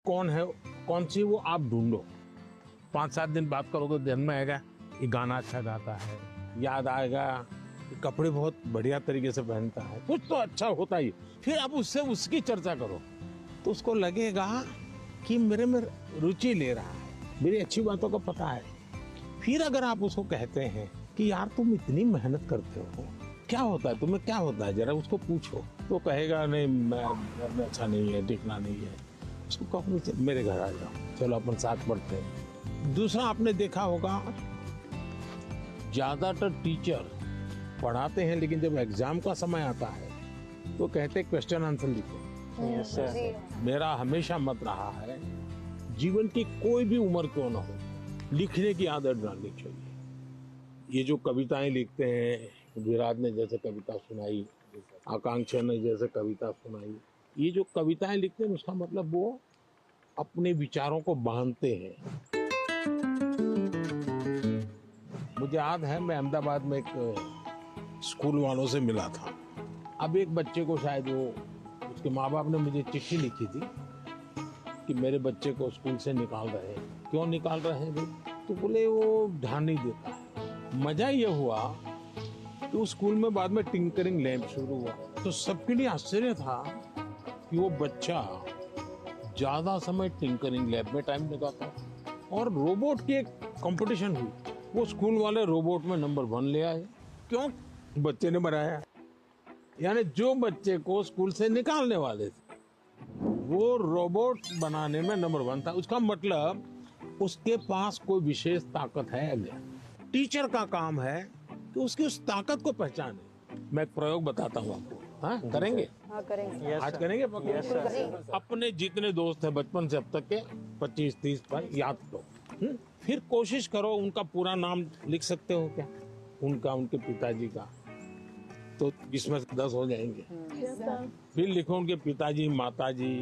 कौन है, कौन सी वो आप ढूंढो। 5-7 दिन बात करोगे, ध्यान में आएगा ये गाना अच्छा गाता है, याद आएगा ये कपड़े बहुत बढ़िया तरीके से पहनता है, कुछ तो अच्छा होता ही। फिर आप उससे उसकी चर्चा करो तो उसको लगेगा कि मेरे में रुचि ले रहा है, मेरी अच्छी बातों को पता है। फिर अगर आप उसको कहते हैं कि यार तुम इतनी मेहनत करते हो, क्या होता है तुम्हें, क्या होता है, जरा उसको पूछो, तो कहेगा नहीं मैं अच्छा नहीं है, दिखना नहीं है। उसको कहो मेरे घर आ जाओ, चलो अपन साथ पढ़ते हैं। दूसरा, आपने देखा होगा ज्यादातर टीचर पढ़ाते हैं लेकिन जब एग्जाम का समय आता है तो कहते क्वेश्चन आंसर लिखो। Yes sir. मेरा हमेशा मत रहा है जीवन की कोई भी उम्र क्यों ना हो, लिखने की आदत डालनी चाहिए। ये जो कविताएं लिखते हैं, विराट ने जैसे कविता सुनाई, आकांक्षा ने जैसे कविता सुनाई, ये जो कविताएं लिखते हैं उसका मतलब वो अपने विचारों को बांधते हैं। मुझे याद है मैं अहमदाबाद में एक स्कूल वालों से मिला था। अब एक बच्चे को शायद वो, उसके माँ बाप ने मुझे चिट्ठी लिखी थी कि मेरे बच्चे को स्कूल से निकाल रहे हैं। क्यों निकाल रहे हैं भाई? तो बोले वो ध्यान नहीं देता है। मजा ये हुआ कि उस स्कूल में बाद में टिंकरिंग लैब शुरू हुआ, तो सबके लिए आश्चर्य था कि वो बच्चा ज्यादा समय टिंकरिंग लैब में टाइम लगाता। और रोबोट की एक कंपटीशन हुई, वो स्कूल वाले रोबोट में नंबर 1 ले आए। क्यों? बच्चे ने बनाया। यानी जो बच्चे को स्कूल से निकालने वाले थे वो रोबोट बनाने में नंबर 1 था। उसका मतलब उसके पास कोई विशेष ताकत है। अगर टीचर का काम है तो उसकी उस ताकत को पहचाने। मैं एक प्रयोग बताता हूँ आपको। हाँ, करेंगे? हाँ, करेंगे। आज करेंगे पक्का? Yes sir. अपने जितने दोस्त हैं बचपन से अब तक के 25-30 पर याद करो। फिर कोशिश करो उनका पूरा नाम लिख सकते हो क्या? उनका, उनके पिताजी का, तो इसमें 10 हो जाएंगे। फिर लिखो उनके पिताजी, माताजी,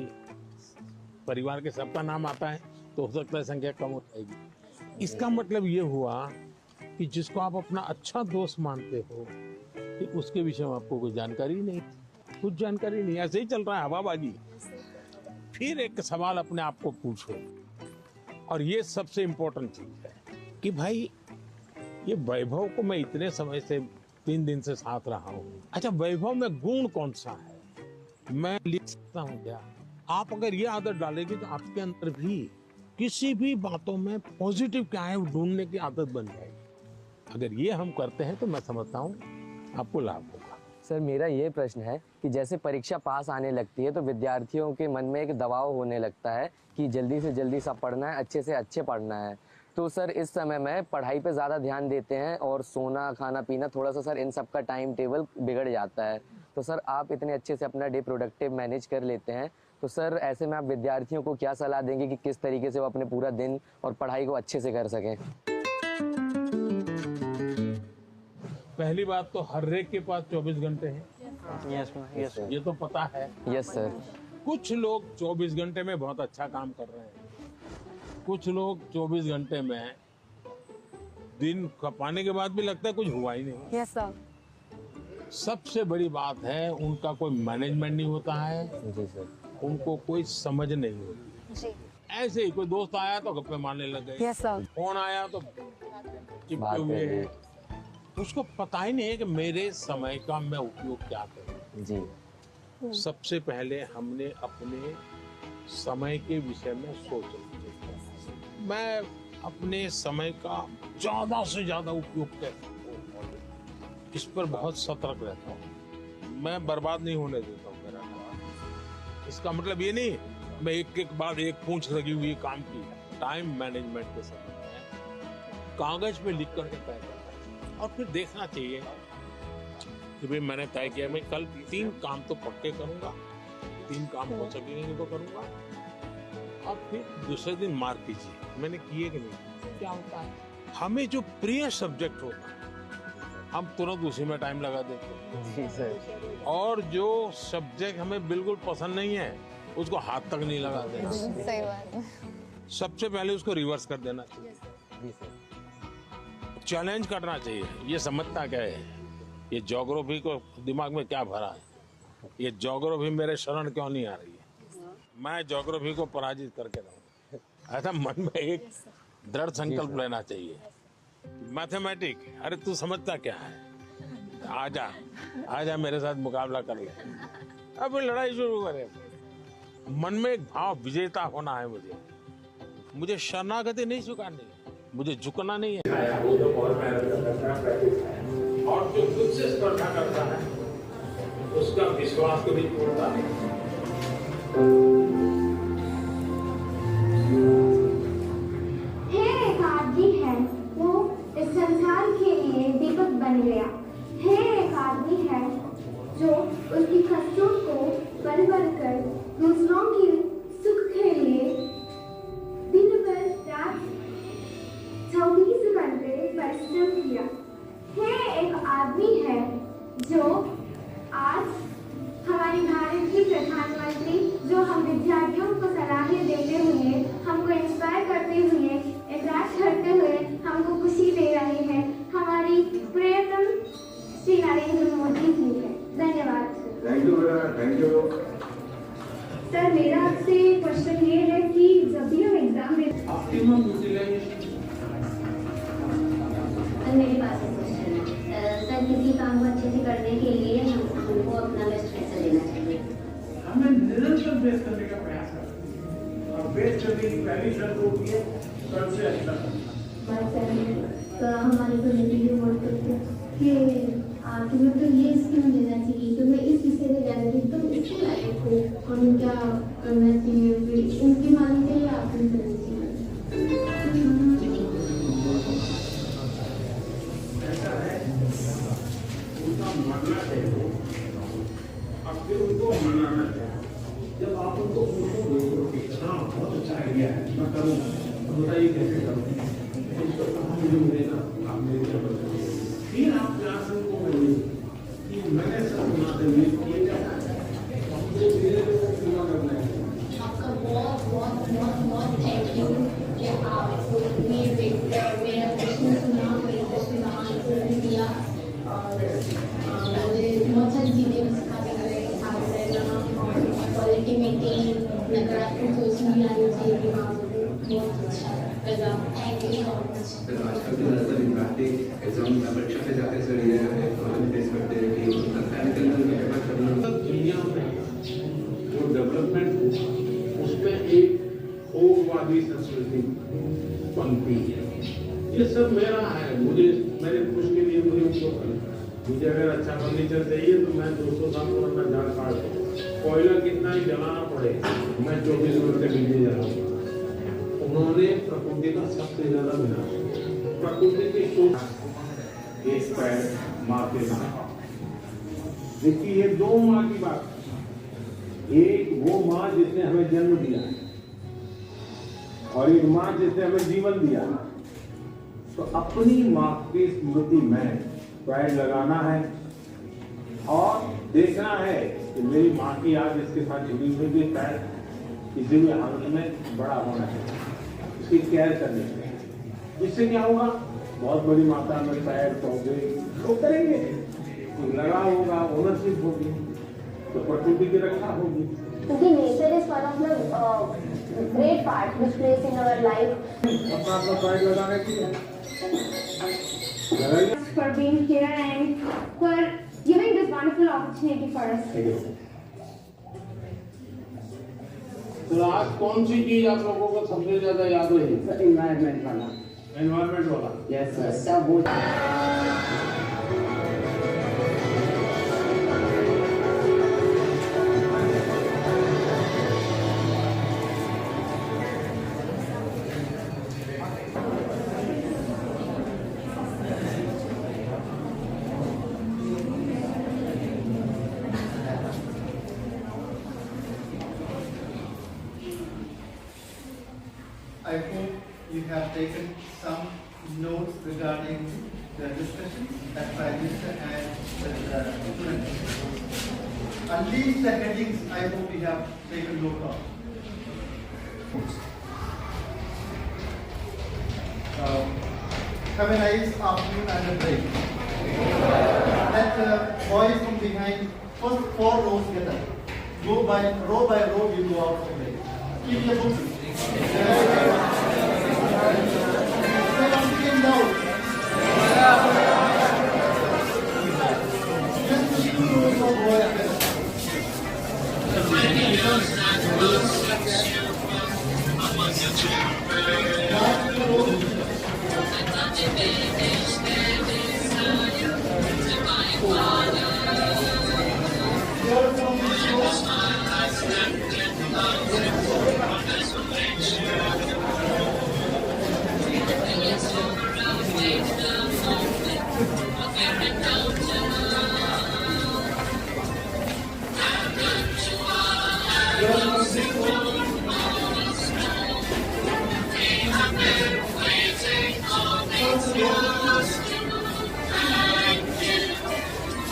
परिवार के सबका नाम आता है तो हो सकता है संख्या कम हो जाएगी। इसका मतलब ये हुआ कि जिसको आप अपना अच्छा दोस्त मानते हो कि उसके विषय में आपको कोई जानकारी नहीं, कुछ जानकारी नहीं, ऐसे ही चल रहा है हवाबाजी। फिर एक सवाल अपने आप को पूछो, और ये सबसे इम्पोर्टेंट चीज है कि भाई ये वैभव को मैं इतने समय से 3 दिन से साथ रहा हूँ, अच्छा वैभव में गुण कौन सा है, मैं लिख सकता हूँ क्या? आप अगर ये आदत डालेंगे तो आपके अंदर भी किसी भी बातों में पॉजिटिव क्या है ढूंढने की आदत बन जाएगी। अगर ये हम करते हैं तो मैं समझता हूँ आपको लाभ होगा। सर मेरा ये प्रश्न है कि जैसे परीक्षा पास आने लगती है तो विद्यार्थियों के मन में एक दबाव होने लगता है कि जल्दी से जल्दी सब पढ़ना है, अच्छे से अच्छे पढ़ना है। तो सर इस समय में पढ़ाई पे ज़्यादा ध्यान देते हैं और सोना, खाना पीना, थोड़ा सा सर इन सब का टाइम टेबल बिगड़ जाता है। तो सर आप इतने अच्छे से अपना डे प्रोडक्टिव मैनेज कर लेते हैं, तो सर ऐसे में आप विद्यार्थियों को क्या सलाह देंगे कि किस तरीके से वो अपने पूरा दिन और पढ़ाई को अच्छे से कर सकें? पहली बात तो हर एक के पास 24 घंटे हैं। यस यस ये तो पता है। Yes sir. कुछ लोग 24 घंटे में बहुत अच्छा काम कर रहे हैं, कुछ लोग 24 घंटे में दिन खपाने के बाद भी लगता है कुछ हुआ ही नहीं। Yes sir. सबसे बड़ी बात है उनका कोई मैनेजमेंट नहीं होता है, जी सर। उनको कोई समझ नहीं होती। जी। ऐसे ही कोई दोस्त आया तो गप्पे मारने लग गए, यस सर। फोन आया तो चिपके बात हुए कर रहे हैं। उसको पता ही नहीं है कि मेरे समय का मैं उपयोग क्या करूं। जी। सबसे पहले हमने अपने समय के विषय में सोचना चाहिए। मैं अपने समय का ज्यादा से ज्यादा उपयोग कैसे करूं, इस पर बहुत सतर्क रहता हूँ। मैं बर्बाद नहीं होने देता हूँ मेरा काम। इसका मतलब ये नहीं मैं एक एक बाद एक पूंछ लगी हुई काम की। टाइम मैनेजमेंट के समय में कागज पे लिख करके तय करना चाहिए और फिर देखना चाहिए कि भाई मैंने तय किया मैं कल 3 काम तो पक्के करूंगा, 3 काम हो सकेंगे तो करूंगा, और फिर दूसरे दिन मार्क कीजिए मैंने किए कि नहीं। क्या होता है हमें जो प्रिय सब्जेक्ट होता है हम तुरंत उसी में टाइम लगा देते हैं, जी सर। और जो सब्जेक्ट हमें बिल्कुल पसंद नहीं है उसको हाथ तक नहीं लगा देना। सही बात है। सबसे पहले उसको रिवर्स कर देना चाहिए, जी सर। चैलेंज करना चाहिए। ये समझता क्या है, ये ज्योग्राफी को दिमाग में क्या भरा है, ये ज्योग्राफी मेरे शरण क्यों नहीं आ रही है, मैं ज्योग्राफी को पराजित करके रहूंगा। ऐसा मन में एक दृढ़ संकल्प लेना चाहिए। मैथमेटिक, अरे तू समझता क्या है? आजा आजा मेरे साथ मुकाबला कर ले, अब लड़ाई शुरू करें। मन में एक भाव विजेता होना है। मुझे शरणागति नहीं स्वीकारनी है, मुझे झुकना नहीं है। वो जो और जो खुद से स्पर्धा करता है उसका विश्वास कभी टूटता नहीं। एक आदमी है, वो इस संसार के लिए दीपक बन गया है। एक आदमी है जो उसकी कष्टों को बल कर दूसरों की सुख के लिए दिन भर रात 24 घंटे परिश्रम किया है। एक आदमी है जो आज हमारे भारत की प्रधानमंत्री, जो हम विद्यार्थियों को सलाहें देते हुए, हमको इंस्पायर करते हुए, इंटरेक्ट करते हुए हमको खुशी दे रहे हैं, हमारी प्रियतम श्री नरेंद्र मोदी जी है। धन्यवाद। थैंक यू बेटा, थैंक यू। सर, मेरा आपसे क्वेश्चन ये है कि जब भी हम एग्जाम देते ऑप्टिमम यूटिलाइजेशन। सर, मेरे पास एक क्वेश्चन है। सर, किसी काम को अच्छे से करने के लिए हमको अपना बेस्ट कैसे देना चाहिए? हमें निरंतर बेस्ट करने का प्रयास करते हैं और बेस्ट करने की पहली शर्त होती है सबसे अच्छा करना। तो हमारे को नेगेटिव बोल सकते हैं कि तुम्हें तो ये स्कीम देना चाहिए, तुम्हें इस विषय में जाना चाहिए, तुम इसको लायक हो, हम क्या करना चाहिए, फिर उनकी माननी चाहिए, आपकी करनी चाहिए। ऐसा है, उनका मानना चाहिए, अब फिर उनको मनाना चाहिए। जब आप उनको देखो कि हाँ बहुत अच्छा आइडिया है, मैं करूँगा, बताइए कैसे करूँ, उसको कहाँ मुझे मिलेगा, आप मेरी जरूरत है। फिर आप प्रयास को करिए कि मैंने सब बनाते हुए किए जाता है, हमको धीरे धीरे पूरा करना है। आपका बहुत बहुत बहुत बहुत थैंक यू कि आपको मेरा प्रश्न सुना, मेरे प्रश्न का आंसर दिया और मुझे बहुत सारी चीज़ें सिखा क्वालिटी मेंटेन, नकारात्मक सोच नहीं आनी चाहिए दिमाग में। बहुत अच्छा लगा, थैंक यू सो मच। आजकल तो ज़्यादातर इंटरैक्टिव एग्जाम परीक्षा से जाते सर ये प्रॉब्लम फेस करते हैं कि मैकेनिकल में पेपर करना। दुनिया में जो डेवलपमेंट उसमें एक भोगवादी संस्कृति बनती है। ये सब मेरा है, मुझे मेरे खुश के लिए मुझे अगर अच्छा फर्नीचर चाहिए तो मैं 200 साल पुराना झाड़ काट दूँ, कोयला कितना ही जलाना पड़े, मैं 24 मिनट के नीचे जलाऊंगा। उन्होंने प्रकृति का सबसे ज्यादा विनाश, प्रकृति की सोच एक पैर माँ के नाम। देखिए ये दो माँ की बात, एक वो माँ जिसने हमें जन्म दिया और एक माँ जिसने हमें जीवन दिया। तो अपनी माँ की स्मृति में पैर लगाना है और देखना है कि मेरी माँ की याद इसके साथ जुड़ी हुई भी पैर किसी भी हालत में बड़ा होना चाहिए, इसकी केयर करनी चाहिए। इससे क्या होगा, बहुत बड़ी मात्रा में पैर पौधे वो करेंगे, तो लगा होगा, ओनरशिप होगी, तो प्रकृति की रक्षा होगी। क्योंकि nature is one of the great part which place in our life. अपना अपना पैर लगाने की For being here and for giving this wonderful opportunity for us. तो आज कौन सी चीज आप लोगों को सबसे ज्यादा याद हुई? एनवायरमेंट वाला। एनवायरमेंट वाला। यस सर, सब वो I hope you have taken some notes regarding the discussion that Prime Minister and the students. At least the headings I hope you have taken note of. Have a nice afternoon and a break. Let the boys from behind, first 4 rows get up. go by row, you go out from there. Keep the books. Something down. Just to do some work.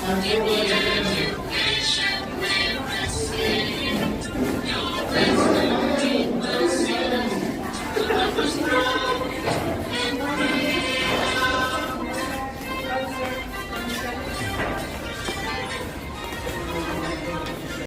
I'm